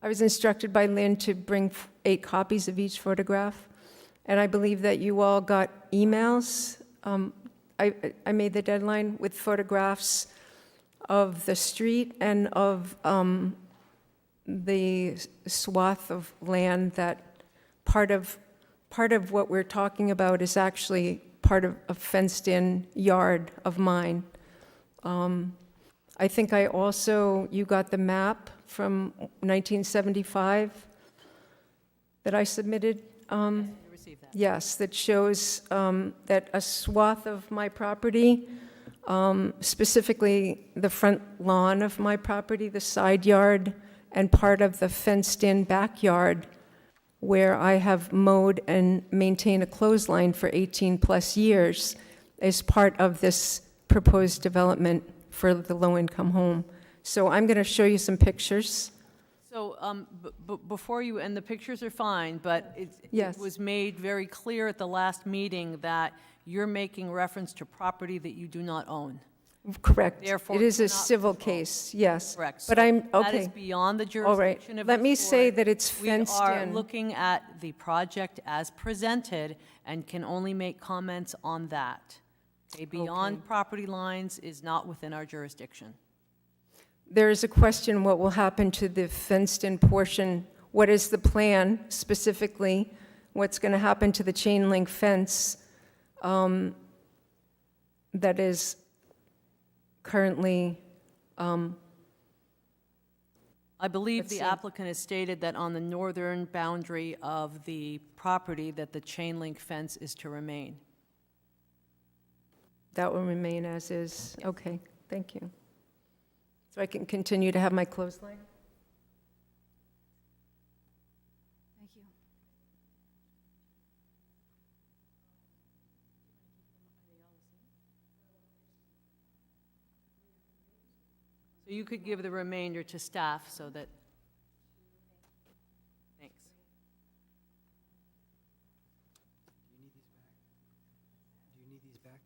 I was instructed by Lynn to bring 8 copies of each photograph, and I believe that you all got emails. I made the deadline with photographs of the street and of the swath of land that part of what we're talking about is actually part of a fenced-in yard of mine. I think you got the map from 1975 that I submitted. You received that. Yes, that shows that a swath of my property, specifically the front lawn of my property, the side yard, and part of the fenced-in backyard, where I have mowed and maintained a clothesline for 18-plus years, is part of this proposed development for the low-income home. So I'm going to show you some pictures. So before you, and the pictures are fine, but it Yes. was made very clear at the last meeting that you're making reference to property that you do not own. Correct. Therefore, It is a cannot civil control. case, yes. Correct. But So I'm, That is okay. beyond the All right. jurisdiction of Let me this say board. that it's fenced We are in. looking at the project as presented and can only make comments on that. Okay, beyond Okay. property lines is not within our jurisdiction. There is a question, what will happen to the fenced-in portion? What is the plan specifically? What's going to happen to the chain link fence that is currently, I believe Let's the see. applicant has stated that on the northern boundary of the property that the chain link fence is to remain. that will remain as is? Okay, thank you. So I can continue to have my clothesline? Thank you. So you could give the remainder to staff so that, thanks. Do you need these back?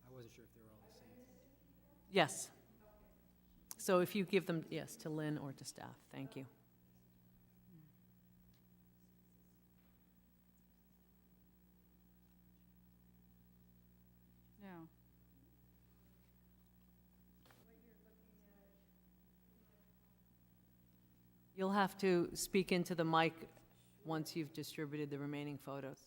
I wasn't sure if they were all the same. Yes. So if you give them, yes, to Lynn or to staff, thank you. No. You'll have to speak into the mic once you've distributed the remaining photos.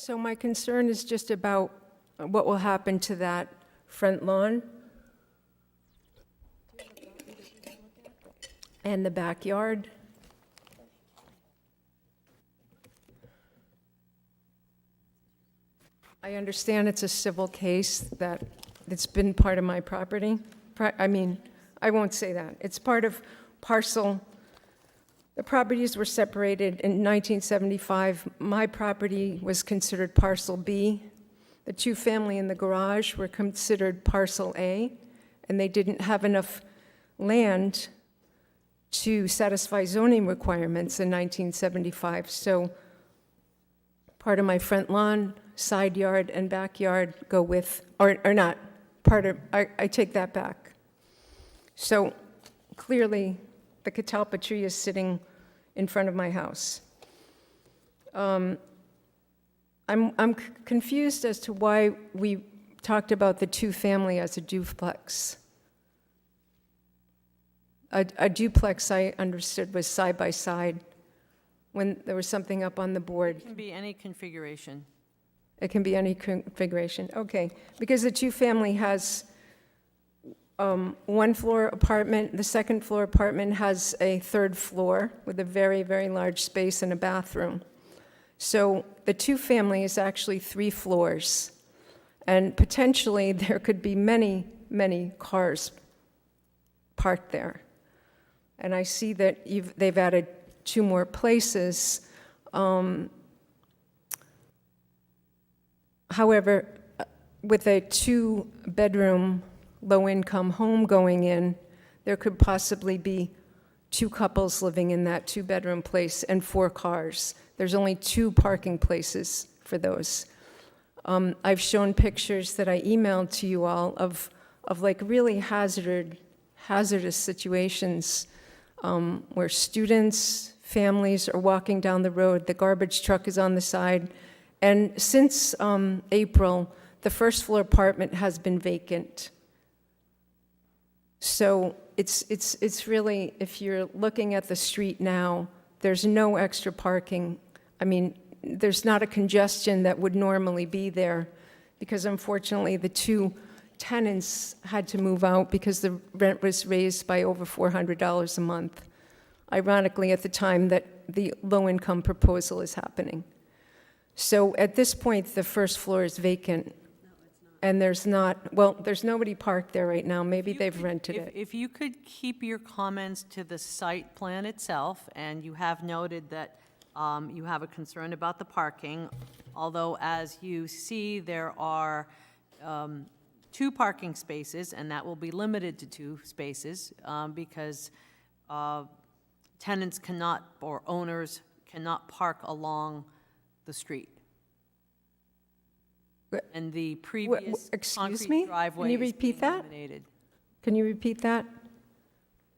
So my concern is just about what will happen to that front lawn and the backyard. I understand it's a civil case, that it's been part of my property. I won't say that. It's part of parcel. The properties were separated in 1975. My property was considered parcel B. The two-family in the garage were considered parcel A, and they didn't have enough land to satisfy zoning requirements in 1975. So part of my front lawn, side yard, and backyard go with, or not, I take that back. So clearly, the catalpa tree is sitting in front of my house. I'm confused as to why we talked about the two-family as a duplex. A duplex, I understood, was side-by-side when there was something up on the board. It can be any configuration. It can be any configuration, okay. Because the two-family has one-floor apartment, the second-floor apartment has a third floor with a very, very large space and a bathroom. So the two-family is actually 3 floors, and potentially there could be many, many cars parked there. And I see that they've added 2 more places. However, with a 2-bedroom, low-income home going in, there could possibly be 2 couples living in that 2-bedroom place and 4 cars. There's only 2 parking places for those. I've shown pictures that I emailed to you all of like really hazardous situations where students, families are walking down the road, the garbage truck is on the side, and since April, the first-floor apartment has been vacant. So it's really, if you're looking at the street now, there's no extra parking. I mean, there's not a congestion that would normally be there, because unfortunately the 2 tenants had to move out because the rent was raised by over $400 a month, ironically at the time that the low-income proposal is happening. So at this point, the first floor is vacant, and there's nobody parked there right now. Maybe they've rented it. If you could keep your comments to the site plan itself, and you have noted that you have a concern about the parking, although as you see, there are 2 parking spaces, and that will be limited to 2 spaces because tenants cannot, or owners cannot park along the street. And the previous Excuse me? concrete driveway Can you is repeat being that? eliminated. Can you repeat that?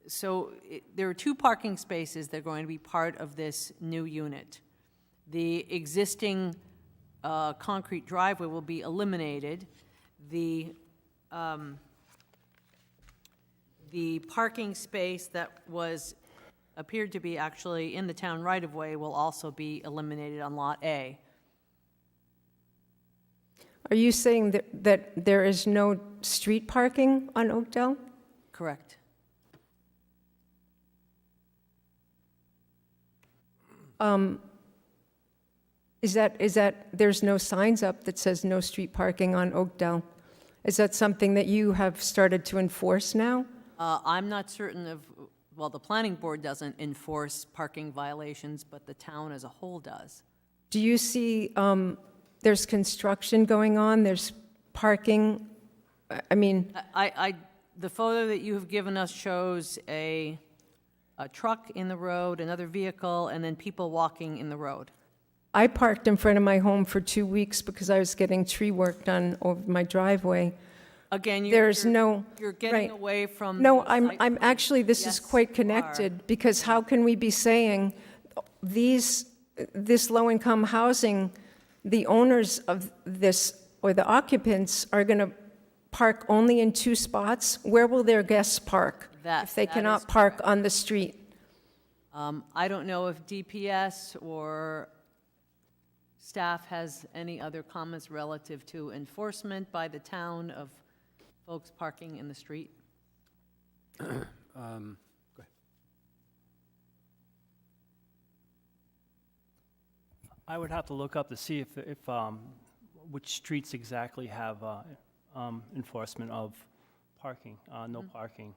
So there are 2 parking spaces that are going to be part of this new unit. The existing concrete driveway will be eliminated. The parking space that appeared to be actually in the town right-of-way will also be eliminated on Lot A. Are you saying that there is no street parking on Oakdale? Correct. Is that there's no signs up that says no street parking on Oakdale? Is that something that you have started to enforce now? I'm not certain of, well, the planning board doesn't enforce parking violations, but the town as a whole does. Do you see there's construction going on, there's parking? I mean, The photo that you have given us shows a truck in the road, another vehicle, and then people walking in the road. I parked in front of my home for 2 weeks because I was getting tree work done over my driveway. Again, You're getting right. away from. No, the I'm site actually, this is Yes, quite you are. connected, because how can we be saying this low-income housing, the owners of this, or the occupants, are going to park only in 2 spots? Where will their guests park if they That cannot is park correct. on the street? I don't know if DPS or staff has any other comments relative to enforcement by the town of folks parking in the street. Go ahead. I would have to look up to see if which streets exactly have enforcement of parking, no parking.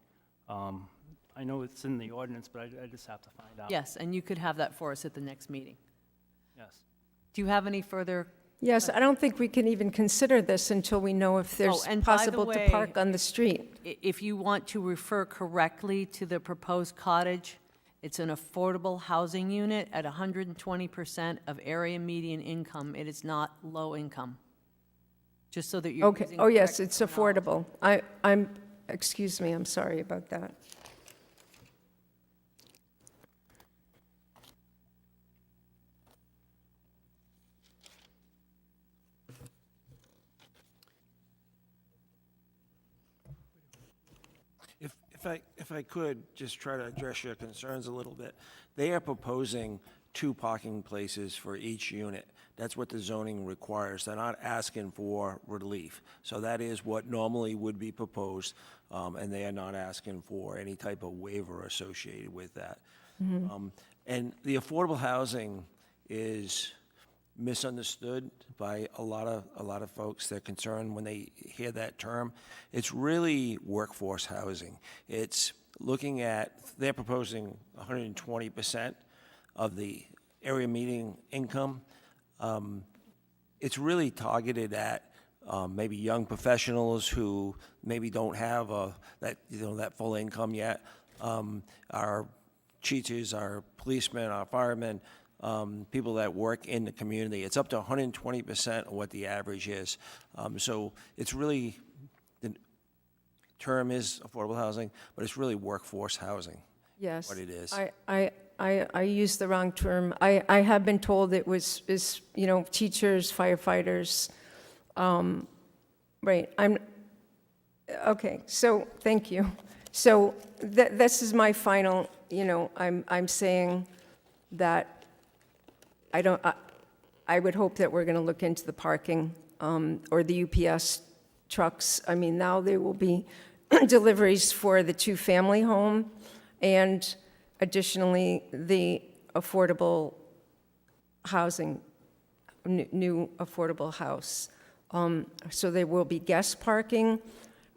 I know it's in the ordinance, but I just have to find out. Yes, and you could have that for us at the next meeting. Yes. Do you have any further? Yes, I don't think we can even consider this until we know if there's and by the possible to way, park on the street. If you want to refer correctly to the proposed cottage, it's an affordable housing unit at 120% of area median income. It is not low income. Just so that you're Okay, using oh, yes, correct it's terminology. affordable. Excuse me, I'm sorry about that. If I could just try to address your concerns a little bit. They are proposing 2 parking places for each unit. That's what the zoning requires. They're not asking for relief. So that is what normally would be proposed, and they are not asking for any type of waiver associated with that. And the affordable housing is misunderstood by a lot of folks. They're concerned when they hear that term. It's really workforce housing. It's looking at, they're proposing 120% of the area median income. It's really targeted at maybe young professionals who maybe don't have that full income yet. Our teachers, our policemen, our firemen, people that work in the community. It's up to 120% of what the average is. So it's really, the term is affordable housing, but it's really workforce housing. Yes. What it is. I used the wrong term. I have been told it was, teachers, firefighters. Right, okay, so, thank you. So, this is my final, I'm saying that I would hope that we're going to look into the parking, or the UPS trucks. I mean, now there will be deliveries for the 2-family home, and additionally, the affordable housing, new affordable house. So there will be guest parking.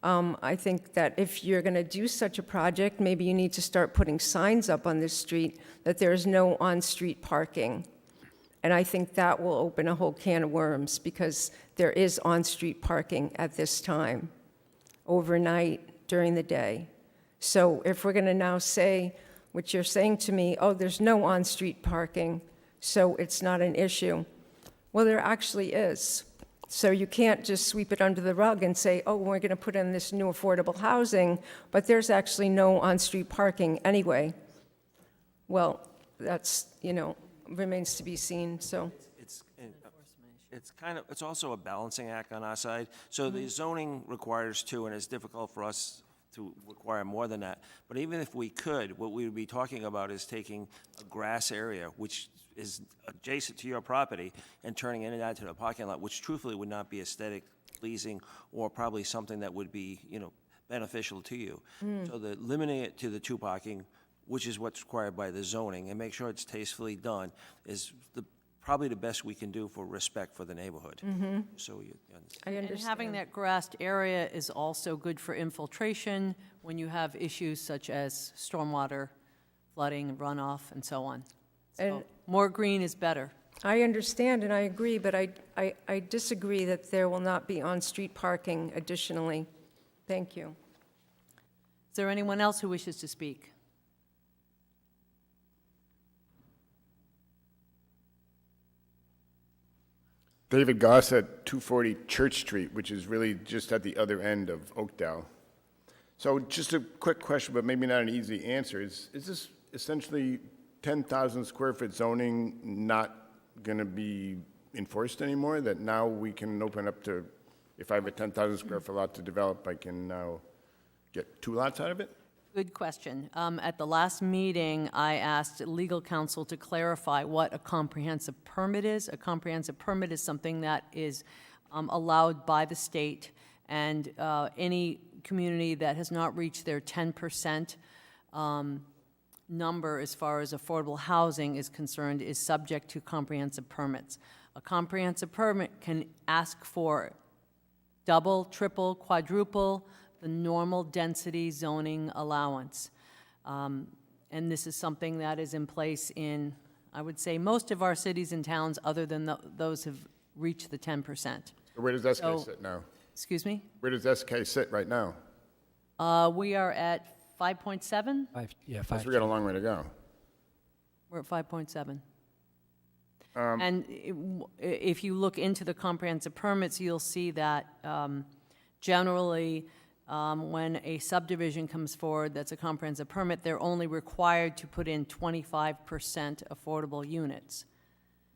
I think that if you're going to do such a project, maybe you need to start putting signs up on this street that there is no on-street parking. And I think that will open a whole can of worms, because there is on-street parking at this time, overnight, during the day. So if we're going to now say, what you're saying to me, oh, there's no on-street parking, so it's not an issue. Well, there actually is. So you can't just sweep it under the rug and say, oh, we're going to put in this new affordable housing, but there's actually no on-street parking anyway. Well, that's, remains to be seen, so. It's also a balancing act on our side. So the zoning requires 2, and it's difficult for us to require more than that. But even if we could, what we would be talking about is taking a grass area, which is adjacent to your property, and turning it into a parking lot, which truthfully would not be aesthetic pleasing, or probably something that would be, beneficial to you. So limiting it to the 2 parking, which is what's required by the zoning, and make sure it's tastefully done, is probably the best we can do for respect for the neighborhood. So you understand. I understand. And having that grassed area is also good for infiltration when you have issues such as stormwater, flooding, runoff, and so on. So And- more green is better. I understand and I agree, but I disagree that there will not be on-street parking additionally. Thank you. Is there anyone else who wishes to speak? David Goss at 240 Church Street, which is really just at the other end of Oakdale. So just a quick question, but maybe not an easy answer. Is this essentially 10,000 square foot zoning not going to be enforced anymore? That now we can open up to, if I have a 10,000 square foot lot to develop, I can now get 2 lots out of it? Good question. At the last meeting, I asked legal counsel to clarify what a comprehensive permit is. A comprehensive permit is something that is allowed by the state, and any community that has not reached their 10% number as far as affordable housing is concerned is subject to comprehensive permits. A comprehensive permit can ask for double, triple, quadruple the normal density zoning allowance. And this is something that is in place in, I would say, most of our cities and towns, other than those have reached the 10%. So where does SK So- sit now? Excuse me? Where does SK sit right now? We are at 5.7? Guess we got a long way to go. We're at 5.7. And if you look into the comprehensive permits, you'll see that generally, when a subdivision comes forward that's a comprehensive permit, they're only required to put in 25% affordable units.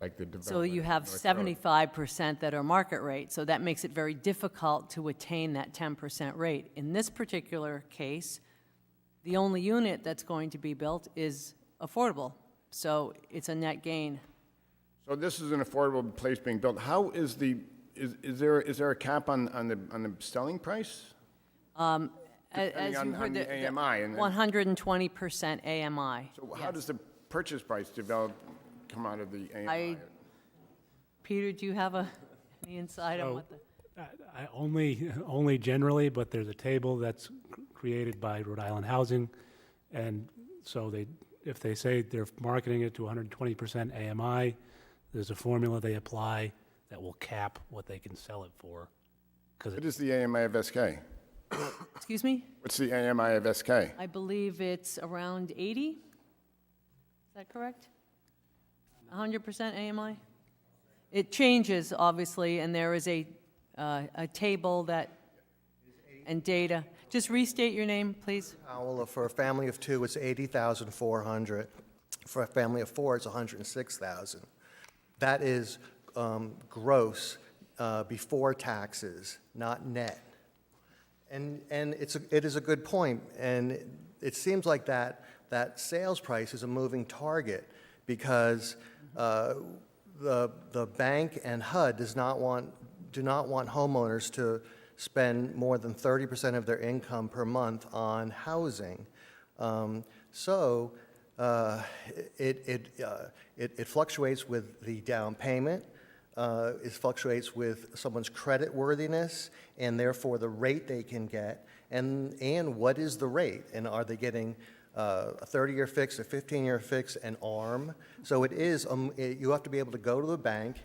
Like the So you development have on North Road. 75% that are market rate, so that makes it very difficult to attain that 10% rate. In this particular case, the only unit that's going to be built is affordable, so it's a net gain. So this is an affordable place being built. How is is there a cap on the selling price? As Depending you on heard, the AMI and then- 120% AMI. So how yes. does the purchase price come out of the AMI? Peter, do you have any insight on So, what the? Only generally, but there's a table that's created by Rhode Island Housing, and so if they say they're marketing it to 120% AMI, there's a formula they apply that will cap what they can sell it for. What is the AMI of SK? Excuse me? What's the AMI of SK? I believe it's around 80? Is that correct? 100% AMI? It changes, obviously, and there is a table that, and data. Just restate your name, please. Powell, for a family of two, it's 80,400. For a family of four, it's 106,000. That is gross before taxes, not net. And it is a good point, and it seems like that sales price is a moving target because the bank and HUD do not want homeowners to spend more than 30% of their income per month on housing. So it fluctuates with the down payment. It fluctuates with someone's credit worthiness and therefore the rate they can get. And what is the rate? And are they getting a 30-year fix, a 15-year fix, an ARM? So it is, you have to be able to go to the bank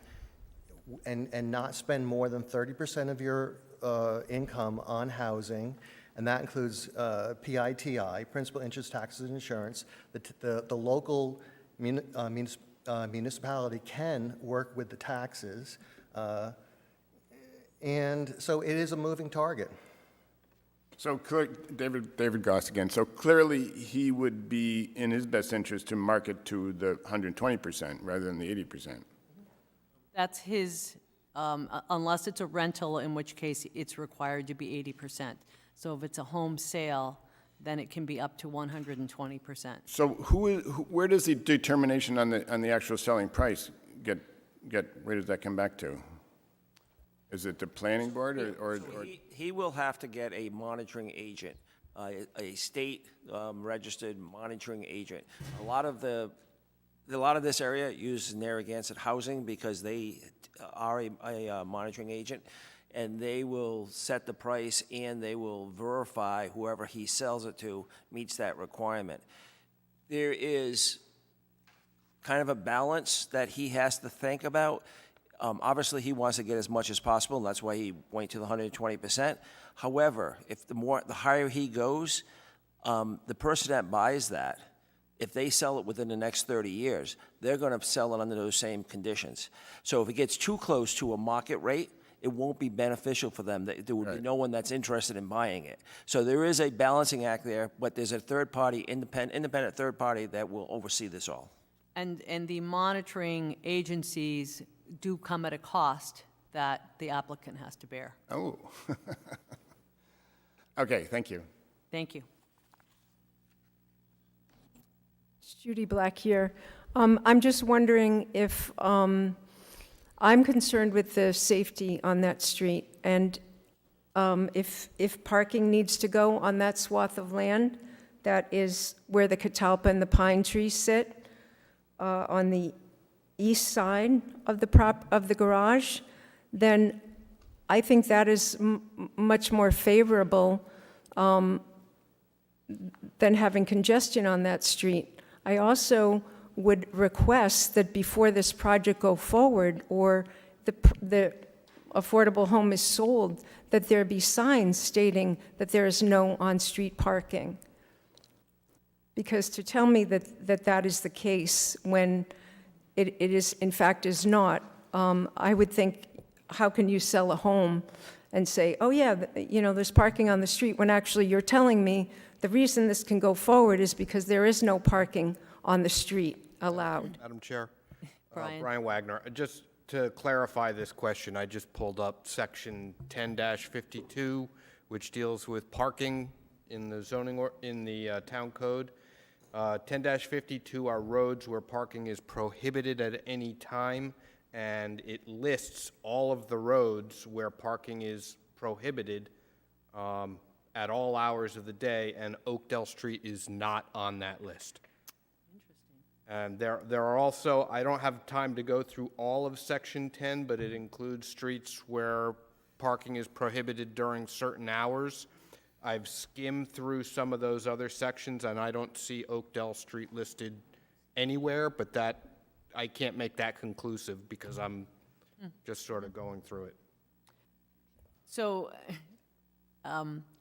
and not spend more than 30% of your income on housing, and that includes PITI, principal, interest, taxes, and insurance. The local municipality can work with the taxes, and so it is a moving target. So David Goss again. So clearly, he would be in his best interest to market to the 120% rather than the 80%. That's his, unless it's a rental, in which case it's required to be 80%. So if it's a home sale, then it can be up to 120%. So where does the determination on the actual selling price where does that come back to? Is it the planning board or He will have to get a monitoring agent, a state registered monitoring agent. A lot of this area uses Narragansett Housing because they are a monitoring agent, and they will set the price and they will verify whoever he sells it to meets that requirement. There is kind of a balance that he has to think about. Obviously, he wants to get as much as possible, and that's why he went to the 120%. However, if the higher he goes, the person that buys that, if they sell it within the next 30 years, they're going to sell it under those same conditions. So if it gets too close to a market rate, it won't be beneficial for them. There would be no one that's interested in buying it. So there is a balancing act there, but there's a third-party, independent third party that will oversee this all. And the monitoring agencies do come at a cost that the applicant has to bear. Oh. Okay, thank you. Thank you. Judy Black here. I'm just wondering if, I'm concerned with the safety on that street, and if parking needs to go on that swath of land, that is where the catalpa and the pine trees sit, on the east side of the garage, then I think that is much more favorable than having congestion on that street. I also would request that before this project go forward, or the affordable home is sold, that there be signs stating that there is no on-street parking. Because to tell me that is the case when it is, in fact, is not, I would think, how can you sell a home and say, oh yeah, there's parking on the street, when actually you're telling me the reason this can go forward is because there is no parking on the street allowed. Madam Chair? Brian. Brian Wagner. Just to clarify this question, I just pulled up Section 10-52, which deals with parking in the zoning or in the town code. 10-52 are roads where parking is prohibited at any time, and it lists all of the roads where parking is prohibited at all hours of the day, and Oakdale Street is not on that list. And there are also, I don't have time to go through all of Section 10, but it includes streets where parking is prohibited during certain hours. I've skimmed through some of those other sections, and I don't see Oakdale Street listed anywhere, but that, I can't make that conclusive because I'm just sort of going through it. So,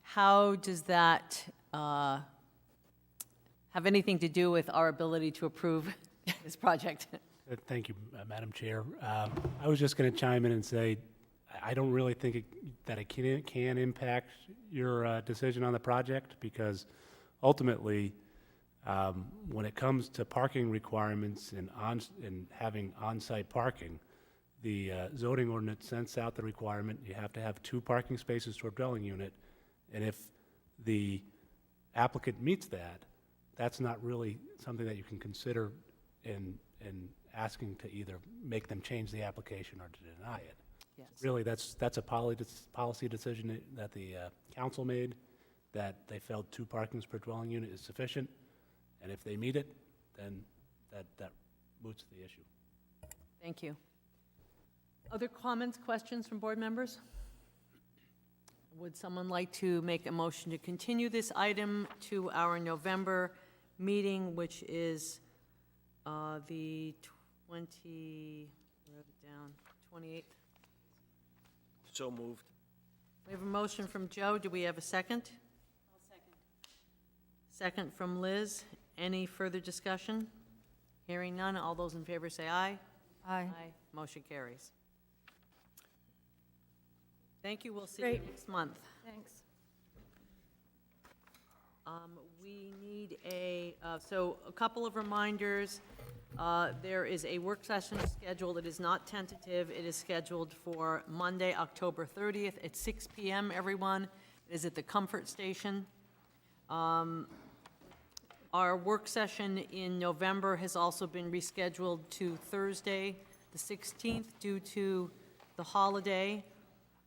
how does that have anything to do with our ability to approve this project? Thank you, Madam Chair. I was just going to chime in and say, I don't really think that it can impact your decision on the project, because ultimately, when it comes to parking requirements and having on-site parking, the zoning ordinance sends out the requirement, you have to have 2 parking spaces per dwelling unit, and if the applicant meets that, that's not really something that you can consider in asking to either make them change the application or to deny it. Yes. Really, that's a policy decision that the council made, that they felt 2 parkings per dwelling unit is sufficient, and if they meet it, then that moots the issue. Thank you. Other comments, questions from board members? Would someone like to make a motion to continue this item to our November meeting, which is the 28th? So moved. We have a motion from Joe. Do we have a second? I'll second. Second from Liz. Any further discussion? Hearing none. All those in favor say aye. Aye. Motion carries. Thank you. We'll see you Great. next month. Thanks. We need so a couple of reminders. There is a work session scheduled. It is not tentative. It is scheduled for Monday, October 30th at 6 p.m., everyone. It is at the Comfort Station. Our work session in November has also been rescheduled to Thursday, the 16th, due to the holiday.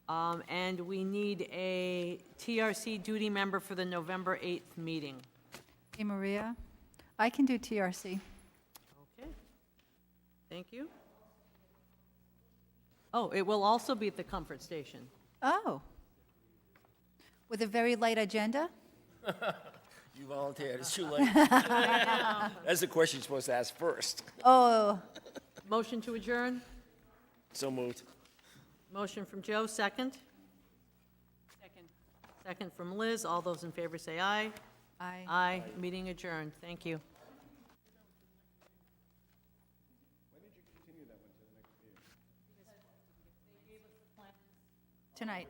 And we need a TRC duty member for the November 8th meeting. Hey, Maria, I can do TRC. Okay. Thank you. Oh, it will also be at the Comfort Station. Oh. With a very light agenda? You volunteered, it's too late. That's the question you're supposed to ask first. Oh, Motion to adjourn? So moved. Motion from Joe, second. Second. Second from Liz. All those in favor say aye. aye. Aye. Meeting adjourned. Thank you. Tonight.